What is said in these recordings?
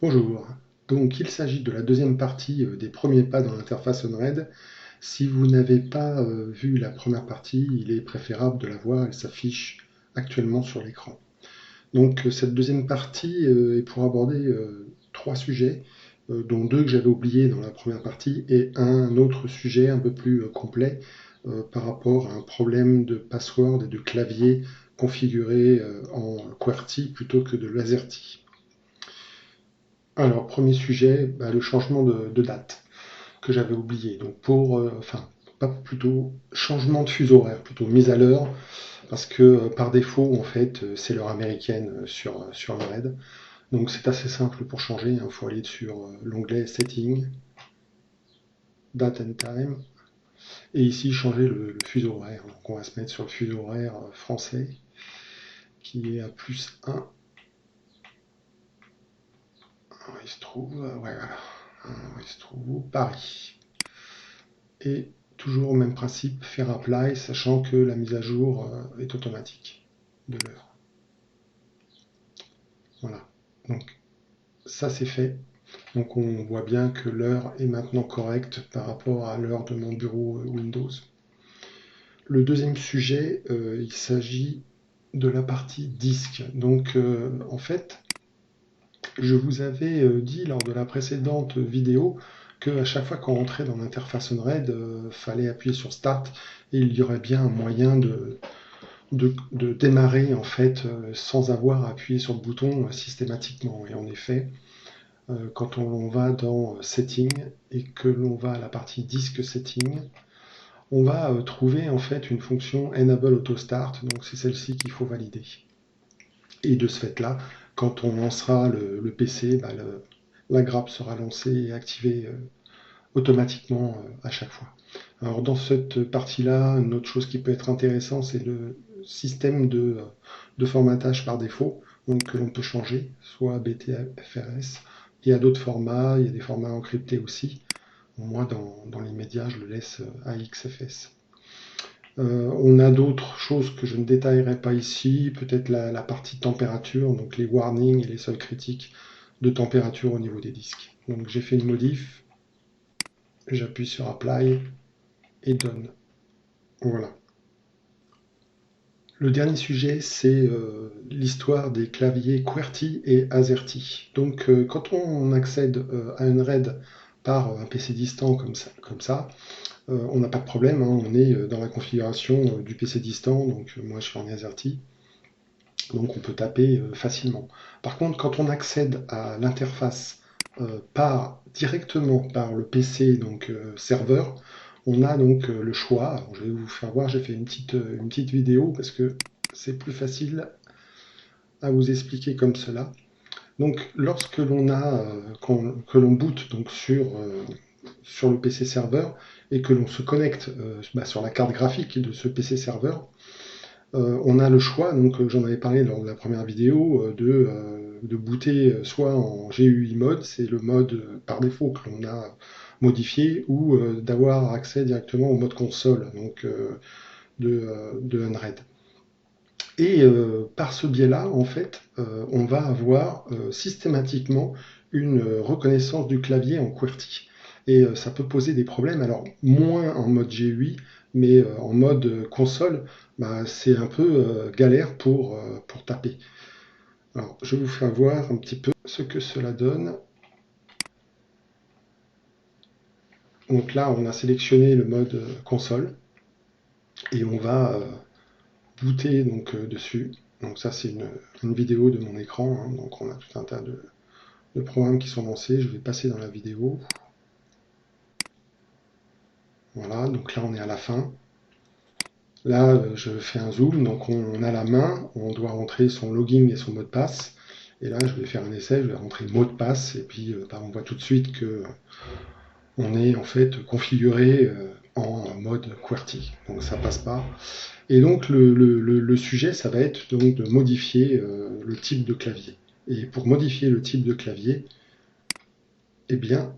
Bonjour, donc il s'agit de la deuxième partie des premiers pas dans l'interface OnRed. Si vous n'avez pas vu la première partie, il est préférable de la voir, elle s'affiche actuellement sur l'écran. Donc cette deuxième partie est pour aborder trois sujets, dont deux que j'avais oubliés dans la première partie, et un autre sujet un peu plus complet par rapport à un problème de password et de clavier configuré en QWERTY plutôt que de LaserTy. Alors, premier sujet, le changement de date que j'avais oublié. Donc enfin, pas plutôt changement de fuseau horaire, plutôt mise à l'heure, parce que par défaut, en fait, c'est l'heure américaine sur le RAID. Donc c'est assez simple pour changer. Il faut aller sur l'onglet Settings, Date and Time, et ici changer le fuseau horaire. Donc on va se mettre sur le fuseau horaire français, qui est à +1. Il se trouve, ouais, voilà. Il se trouve Paris. Et toujours au même principe, faire apply, sachant que la mise à jour est automatique de l'heure. Voilà. Donc ça c'est fait. Donc on voit bien que l'heure est maintenant correcte par rapport à l'heure de mon bureau Windows. Le deuxième sujet, il s'agit de la partie disque. Donc en fait, je vous avais dit lors de la précédente vidéo que à chaque fois qu'on rentrait dans l'interface OnRed, fallait appuyer sur Start et il y aurait bien un moyen de démarrer en fait sans avoir à appuyer sur le bouton systématiquement. Et en effet, quand on va dans Setting et que l'on va à la partie Disk Setting, on va trouver en fait une fonction Enable Auto Start, donc c'est celle-ci qu'il faut valider. Et de ce fait-là, quand on lancera le PC, la grappe sera lancée et activée automatiquement à chaque fois. Alors dans cette partie-là, une autre chose qui peut être intéressant, c'est le système de formatage par défaut, donc que l'on peut changer, soit BTFRS. Il y a d'autres formats, il y a des formats encryptés aussi. Moi, dans l'immédiat, je le laisse AXFS. On a d'autres choses que je ne détaillerai pas ici, peut-être la partie température, donc les warnings et les seuils critiques de température au niveau des disques. Donc j'ai fait une modif, j'appuie sur Apply et Done. Voilà. Le dernier sujet, c'est l'histoire des claviers QWERTY et AZERTY. Donc quand on accède à une RAID par un PC distant comme ça, on n'a pas de problème, hein, on est dans la configuration du PC distant, donc moi je suis en AZERTY, donc on peut taper facilement. Par contre, quand on accède à l'interface directement par le PC, donc serveur, on a donc le choix. Alors, je vais vous faire voir, j'ai fait une petite vidéo parce que c'est plus facile à vous expliquer comme cela. Donc lorsque que l'on boot donc sur le PC serveur et que l'on se connecte sur la carte graphique de ce PC serveur, on a le choix, donc j'en avais parlé lors de la première vidéo, de booter soit en GUI mode, c'est le mode par défaut que l'on a modifié, ou d'avoir accès directement au mode console, donc de Unread. Et par ce biais-là, en fait, on va avoir systématiquement une reconnaissance du clavier en QWERTY. Et ça peut poser des problèmes, alors moins en mode GUI, mais en mode console, c'est un peu galère pour taper. Alors, je vais vous faire voir un petit peu ce que cela donne. Donc là, on a sélectionné le mode console et on va booter donc dessus. Donc ça, c'est une vidéo de mon écran. Hein. Donc on a tout un tas de programmes qui sont lancés. Je vais passer dans la vidéo. Voilà, donc là, on est à la fin. Là, je fais un zoom. Donc on a la main. On doit rentrer son login et son mot de passe. Et là, je vais faire un essai. Je vais rentrer mot de passe. Et puis, on voit tout de suite que on est en fait configuré en mode QWERTY. Donc ça passe pas. Et donc le sujet, ça va être donc de modifier le type de clavier. Et pour modifier le type de clavier, eh bien,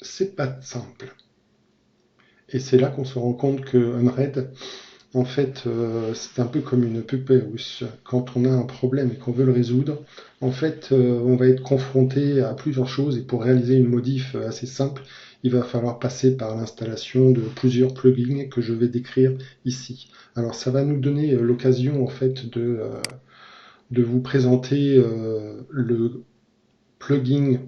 c'est pas simple. Et c'est là qu'on se rend compte que Unread En fait, c'est un peu comme une poupée russe. Quand on a un problème et qu'on veut le résoudre, en fait, on va être confronté à plusieurs choses et pour réaliser une modif assez simple, il va falloir passer par l'installation de plusieurs plugins que je vais décrire ici. Alors, ça va nous donner l'occasion en fait de vous présenter le plugin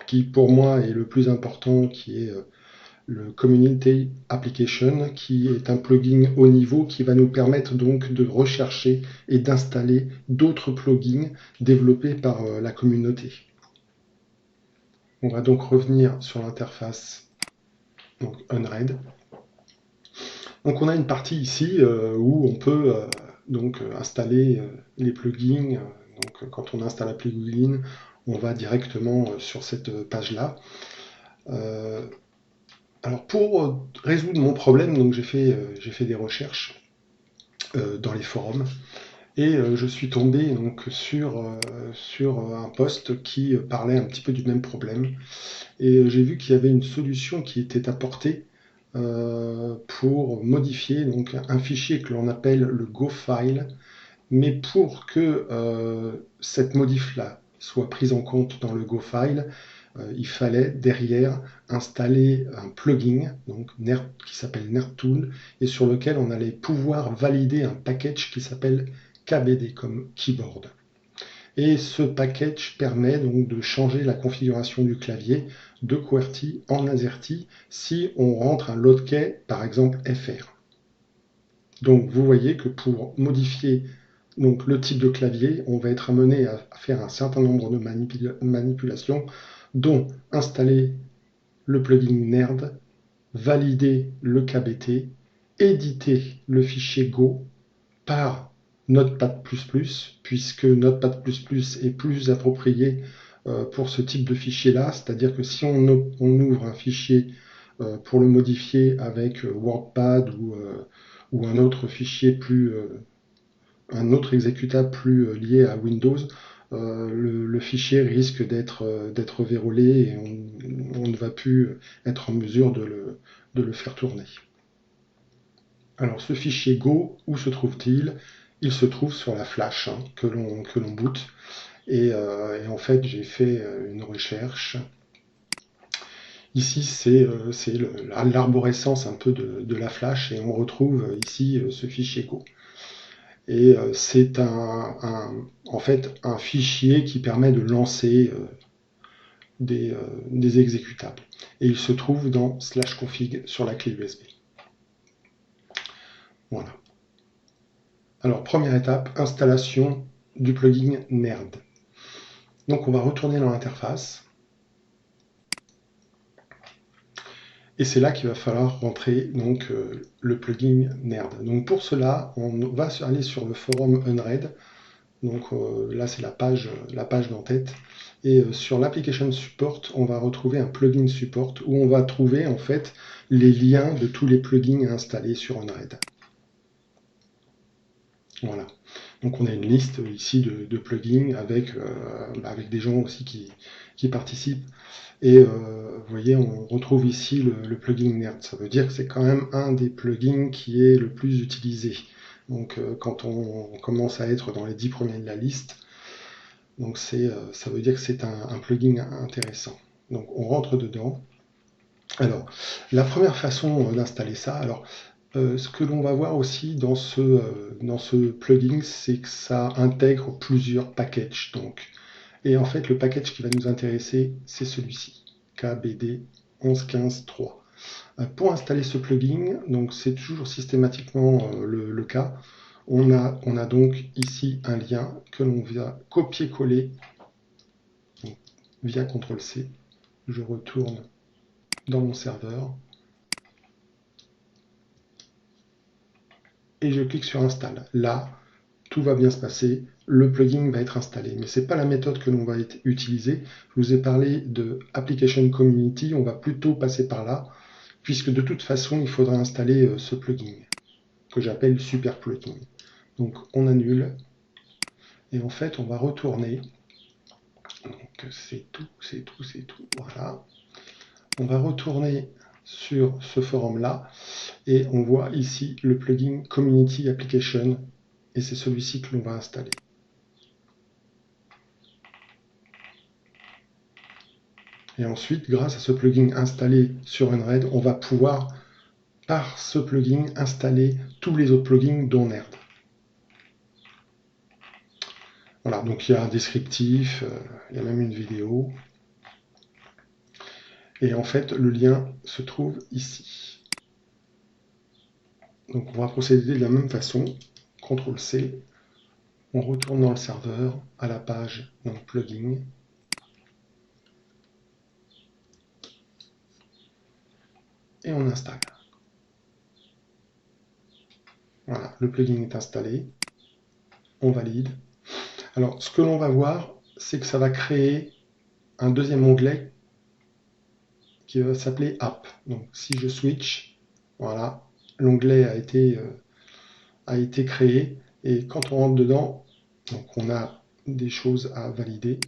qui pour moi est le plus important, qui est le Community Application, qui est un plugin haut niveau qui va nous permettre donc de rechercher et d'installer d'autres plugins développés par la communauté. On va donc revenir sur l'interface donc Unread. Donc on a une partie ici où on peut donc installer les plugins. Donc quand on installe un plugin, on va directement sur cette page-là. Alors pour résoudre mon problème, donc j'ai fait des recherches dans les forums et je suis tombé donc sur un post qui parlait un petit peu du même problème et j'ai vu qu'il y avait une solution qui était apportée pour modifier donc un fichier que l'on appelle le GoFile, mais pour que cette modif-là soit prise en compte dans le GoFile, il fallait derrière installer un plugin donc qui s'appelle NerdTool et sur lequel on allait pouvoir valider un package qui s'appelle KBD comme keyboard. Et ce package permet donc de changer la configuration du clavier de QWERTY en AZERTY si on rentre un loadkey par exemple FR. Donc vous voyez que pour modifier donc, le type de clavier, on va être amené à faire un certain nombre de manipulations, dont installer le plugin Nerd, valider le KBT, éditer le fichier Go par Notepad++, puisque Notepad++ est plus approprié pour ce type de fichier-là, c'est-à-dire que si on ouvre un fichier pour le modifier avec WordPad ou un autre fichier un autre exécutable plus lié à Windows, le fichier risque d'être vérolé et on ne va plus être en mesure de le faire tourner. Alors ce fichier Go, où se trouve-t-il? Il se trouve sur la flash que l'on boot. Et en fait, j'ai fait une recherche. Ici, c'est l'arborescence un peu de la flash et on retrouve ici ce fichier Go. Et c'est en fait un fichier qui permet de lancer des exécutables. Et il se trouve dans /config sur la clé USB. Voilà. Alors, première étape, installation du plugin Nerd. Donc, on va retourner dans l'interface. Et c'est là qu'il va falloir rentrer donc, le plugin Nerd. Donc, pour cela, on va aller sur le forum Unread. Donc là, c'est la page d'en-tête. Et sur l'application support, on va retrouver un plugin support où on va trouver en fait les liens de tous les plugins à installer sur Unread. Voilà. Donc on a une liste ici de plugins avec des gens aussi qui participent. Et vous voyez, on retrouve ici le plugin Nerd. Ça veut dire que c'est quand même un des plugins qui est le plus utilisé. Donc quand on commence à être dans les 10 premiers de la liste, donc ça veut dire que c'est un plugin intéressant. Donc on rentre dedans. Alors, la première façon d'installer ça, alors ce que l'on va voir aussi dans ce plugin, c'est que ça intègre plusieurs packages. Donc. Et en fait, le package qui va nous intéresser, c'est celui-ci, KBD 11.15.3. Pour installer ce plugin, donc c'est toujours systématiquement le cas, on a donc ici un lien que l'on va copier-coller via CTRL-C. Je retourne dans mon serveur et je clique sur Install. Là, tout va bien se passer, le plugin va être installé. Mais ce n'est pas la méthode que l'on va utiliser. Je vous ai parlé de Application Community, on va plutôt passer par là, puisque de toute façon, il faudra installer ce plugin, que j'appelle Super Plugin. Donc on annule, et en fait on va retourner. Donc c'est tout, voilà. On va retourner sur ce forum-là et on voit ici le plugin Community Application et c'est celui-ci que l'on va installer. Et ensuite, grâce à ce plugin installé sur Unread, on va pouvoir, par ce plugin, installer tous les autres plugins dont Nerd. Voilà, donc il y a un descriptif, il y a même une vidéo. Et en fait, le lien se trouve ici. Donc on va procéder de la même façon. CTRL-C. On retourne dans le serveur, à la page donc plugin. Et on installe. Voilà, le plugin est installé. On valide. Alors, ce que l'on va voir, c'est que ça va créer un deuxième onglet qui va s'appeler App. Donc, si je switch, voilà, l'onglet a été créé. Et quand on rentre dedans, donc on a des choses à valider.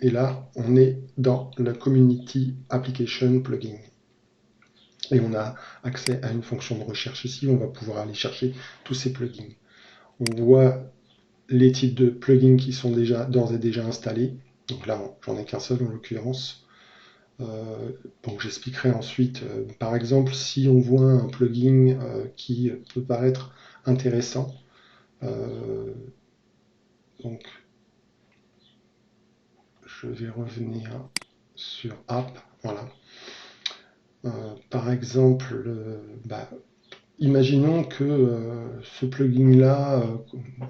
Et là, on est dans le Community Application Plugin. Et on a accès à une fonction de recherche ici. On va pouvoir aller chercher tous ces plugins. On voit les types de plugins qui sont d'ores et déjà installés. Donc là, j'en ai qu'un seul en l'occurrence. Donc j'expliquerai ensuite, par exemple, si on voit un plugin qui peut paraître intéressant. Donc je vais revenir sur App. Voilà. Par exemple, imaginons que ce plugin-là,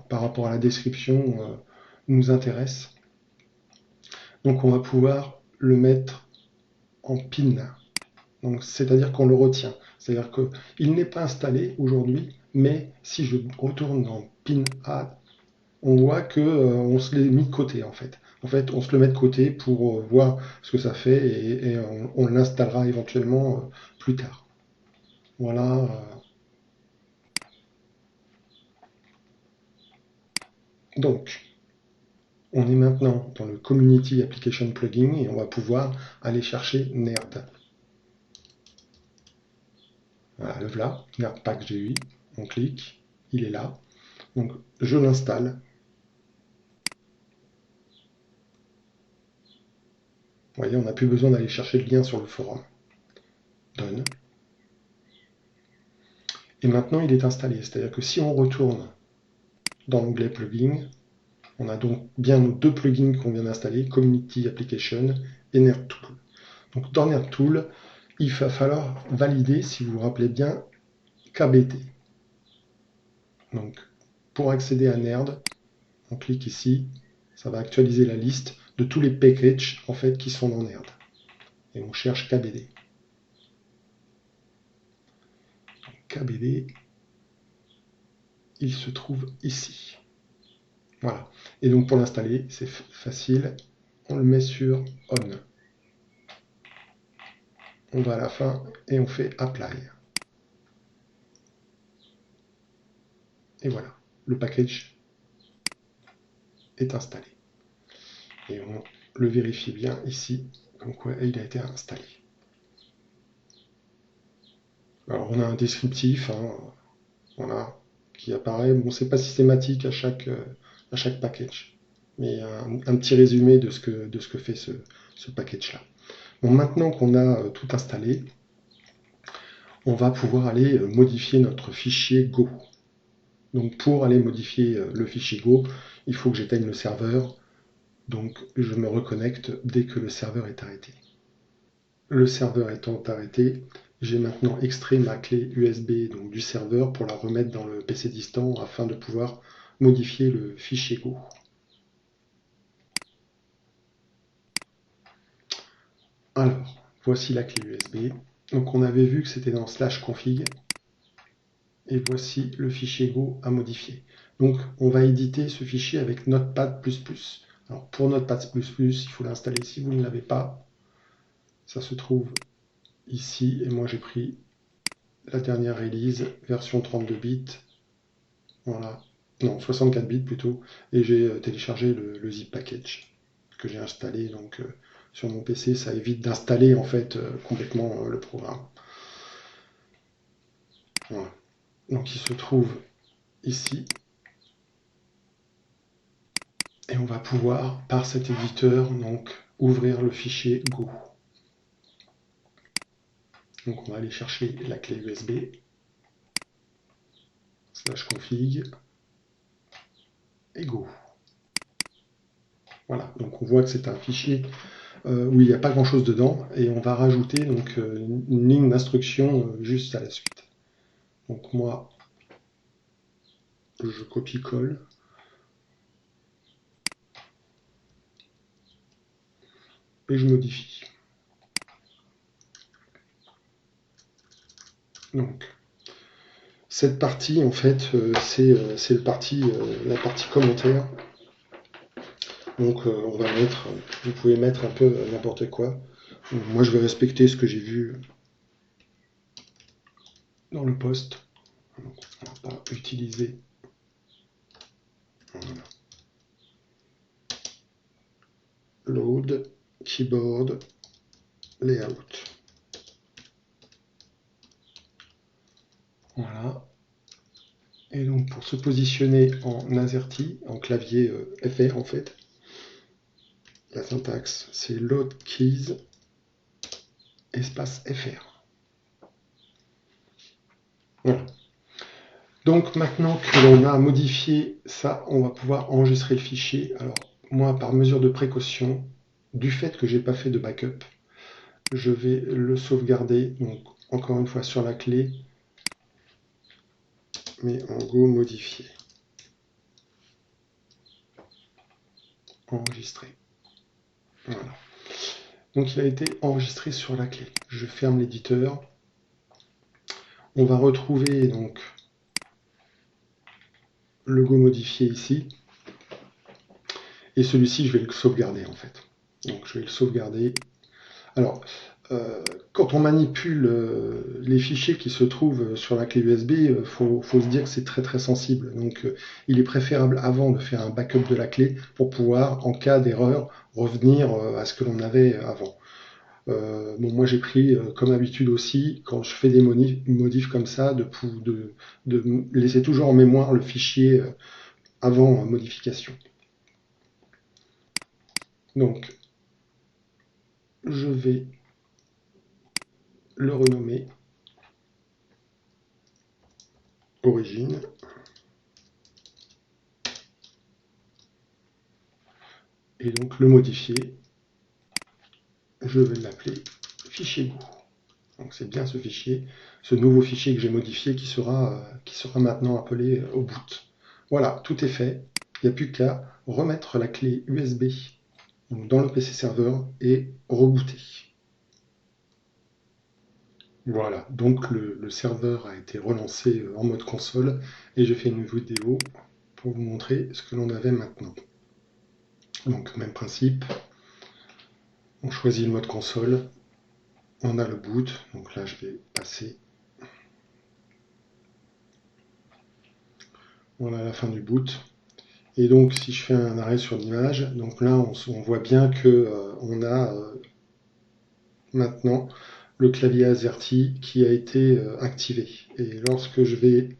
par rapport à la description, nous intéresse. Donc on va pouvoir le mettre en pin. Donc c'est-à-dire qu'on le retient. C'est-à-dire qu'il n'est pas installé aujourd'hui, mais si je retourne dans pin add, on voit que on se l'est mis de côté en fait. En fait, on se le met de côté pour voir ce que ça fait et on l'installera éventuellement plus tard. Voilà. Donc, on est maintenant dans le Community Application Plugin et on va pouvoir aller chercher Nerd. Voilà, le voilà, Nerdpack GUI. On clique, il est là. Donc, je l'installe. Vous voyez, on n'a plus besoin d'aller chercher le lien sur le forum. Done. Et maintenant, il est installé. C'est-à-dire que si on retourne dans l'onglet plugin, on a donc bien nos deux plugins qu'on vient d'installer, Community Application et NerdTool. Donc dans NerdTool, il va falloir valider, si vous vous rappelez bien, KBT. Donc pour accéder à Nerd, on clique ici, ça va actualiser la liste de tous les packages en fait qui sont dans Nerd. Et on cherche KBD. KBD, il se trouve ici. Voilà. Et donc pour l'installer, c'est facile. On le met sur On. On va à la fin et on fait Apply. Et voilà, le package est installé. Et on le vérifie bien ici, comme quoi il a été installé. Alors on a un descriptif, voilà, qui apparaît. Bon, c'est pas systématique à chaque package, mais un petit résumé de ce que fait ce package-là. Bon, maintenant qu'on a tout installé, on va pouvoir aller modifier notre fichier Go. Donc pour aller modifier le fichier Go, il faut que j'éteigne le serveur. Donc je me reconnecte dès que le serveur est arrêté. Le serveur étant arrêté, j'ai maintenant extrait ma clé USB donc, du serveur pour la remettre dans le PC distant afin de pouvoir modifier le fichier Go. Alors, voici la clé USB. Donc on avait vu que c'était dans /config. Et voici le fichier Go à modifier. Donc on va éditer ce fichier avec Notepad++. Alors pour Notepad++, il faut l'installer si vous ne l'avez pas. Ça se trouve ici, et moi j'ai pris la dernière release, version 32 bits. Voilà. Non, 64 bits plutôt. Et j'ai téléchargé le zip package que j'ai installé donc sur mon PC, ça évite d'installer en fait complètement le programme. Voilà. Donc il se trouve ici. Et on va pouvoir, par cet éditeur, donc, ouvrir le fichier Go. Donc on va aller chercher la clé USB, /config, et Go. Voilà, donc on voit que c'est un fichier où il n'y a pas grand chose dedans, et on va rajouter donc une ligne d'instruction juste à la suite. Donc moi, je copie-colle. Et je modifie. Donc, cette partie, en fait, c'est la partie commentaire. Donc, on va mettre, vous pouvez mettre un peu n'importe quoi. Moi, je vais respecter ce que j'ai vu dans le post. Donc, on va pas utiliser. Voilà. Load, keyboard, layout. Voilà. Et donc, pour se positionner en AZERTY, en clavier FR en fait, la syntaxe, c'est load keys, espace FR. Voilà. Donc maintenant que l'on a modifié ça, on va pouvoir enregistrer le fichier. Alors moi, par mesure de précaution, du fait que j'ai pas fait de backup, je vais le sauvegarder, donc encore une fois sur la clé, mais en Go modifié. Enregistrer. Voilà. Donc il a été enregistré sur la clé. Je ferme l'éditeur. On va retrouver donc le Go modifié ici. Et celui-ci, je vais le sauvegarder en fait. Donc je vais le sauvegarder. Alors, quand on manipule les fichiers qui se trouvent sur la clé USB, il faut se dire que c'est très très sensible. Donc il est préférable avant de faire un backup de la clé pour pouvoir, en cas d'erreur, revenir à ce que l'on avait avant. Bon, moi j'ai pris comme habitude aussi, quand je fais des modifs comme ça, de laisser toujours en mémoire le fichier avant modification. Donc, je vais le renommer origine. Et donc le modifier, je vais l'appeler fichier Go. Donc c'est bien ce fichier, ce nouveau fichier que j'ai modifié qui sera maintenant appelé au boot. Voilà, tout est fait. Il n'y a plus qu'à remettre la clé USB dans le PC serveur et rebooter. Voilà, donc le serveur a été relancé en mode console et j'ai fait une vidéo pour vous montrer ce que l'on avait maintenant. Donc même principe, on choisit le mode console, on a le boot, donc là je vais passer. Voilà la fin du boot. Et donc si je fais un arrêt sur l'image, donc là on voit bien que on a maintenant le clavier AZERTY qui a été activé. Et lorsque je vais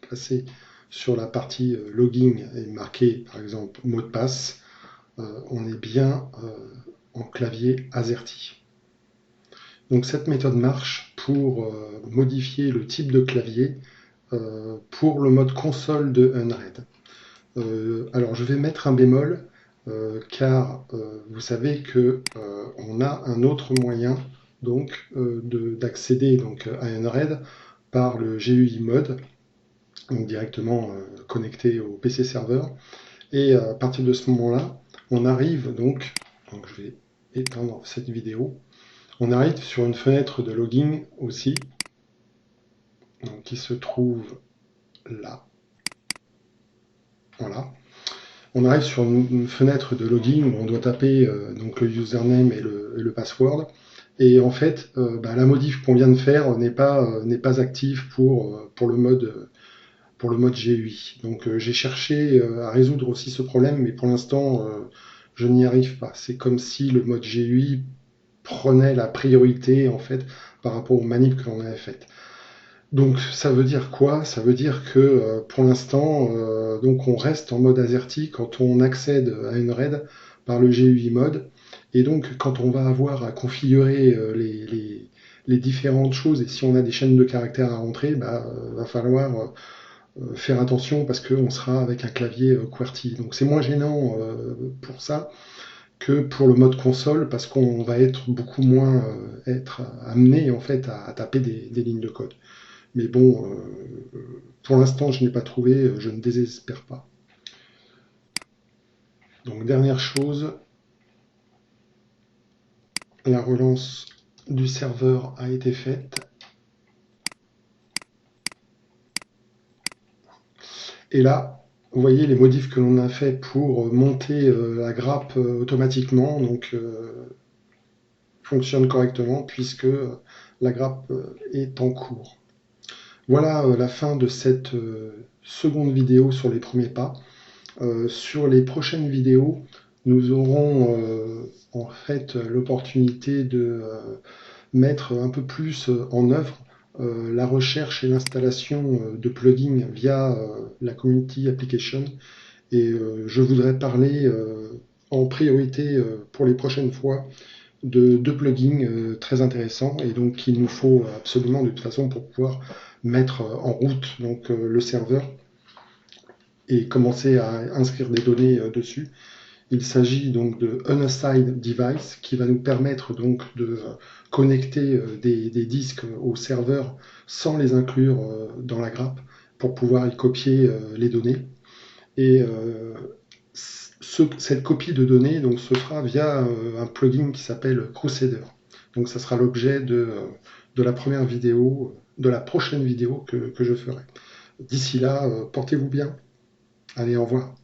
passer sur la partie logging et marquer par exemple mot de passe, on est bien en clavier AZERTY. Donc cette méthode marche pour modifier le type de clavier pour le mode console de Unread. Alors je vais mettre un bémol car vous savez que on a un autre moyen donc d'accéder donc à Unread par le GUI mode, donc directement connecté au PC serveur. Et à partir de ce moment-là, on arrive donc je vais éteindre cette vidéo. On arrive sur une fenêtre de logging aussi, donc, qui se trouve là. Voilà. On arrive sur une fenêtre de logging où on doit taper donc le username et le password. Et en fait, la modif qu'on vient de faire n'est pas active pour le mode GUI. Donc j'ai cherché à résoudre aussi ce problème, mais pour l'instant, je n'y arrive pas. C'est comme si le mode GUI prenait la priorité en fait par rapport aux manips que l'on avait faites. Donc ça veut dire quoi? Ça veut dire que pour l'instant, donc on reste en mode AZERTY quand on accède à une RAID par le GUI mode. Et donc quand on va avoir à configurer les différentes choses, et si on a des chaînes de caractères à rentrer, va falloir faire attention parce qu'on sera avec un clavier QWERTY. Donc c'est moins gênant pour ça que pour le mode console parce qu'on va être beaucoup moins être amené en fait à taper des lignes de code. Mais bon, pour l'instant, je n'ai pas trouvé, je ne désespère pas. Donc, dernière chose, la relance du serveur a été faite. Et là, vous voyez les modifs que l'on a fait pour monter la grappe automatiquement, donc fonctionne correctement puisque la grappe est en cours. Voilà la fin de cette seconde vidéo sur les premiers pas. Sur les prochaines vidéos, nous aurons en fait l'opportunité de mettre un peu plus en œuvre la recherche et l'installation de plugins via la Community Application. Et je voudrais parler en priorité pour les prochaines fois de deux plugins très intéressants et donc qu'il nous faut absolument de toute façon pour pouvoir mettre en route donc, le serveur et commencer à inscrire des données dessus. Il s'agit donc de Unassigned Device qui va nous permettre donc de connecter des disques au serveur sans les inclure dans la grappe pour pouvoir y copier les données. Et cette copie de données donc, se fera via un plugin qui s'appelle Crusader. Donc ça sera l'objet de la première vidéo, de la prochaine vidéo que je ferai. D'ici là, portez-vous bien. Allez, au revoir.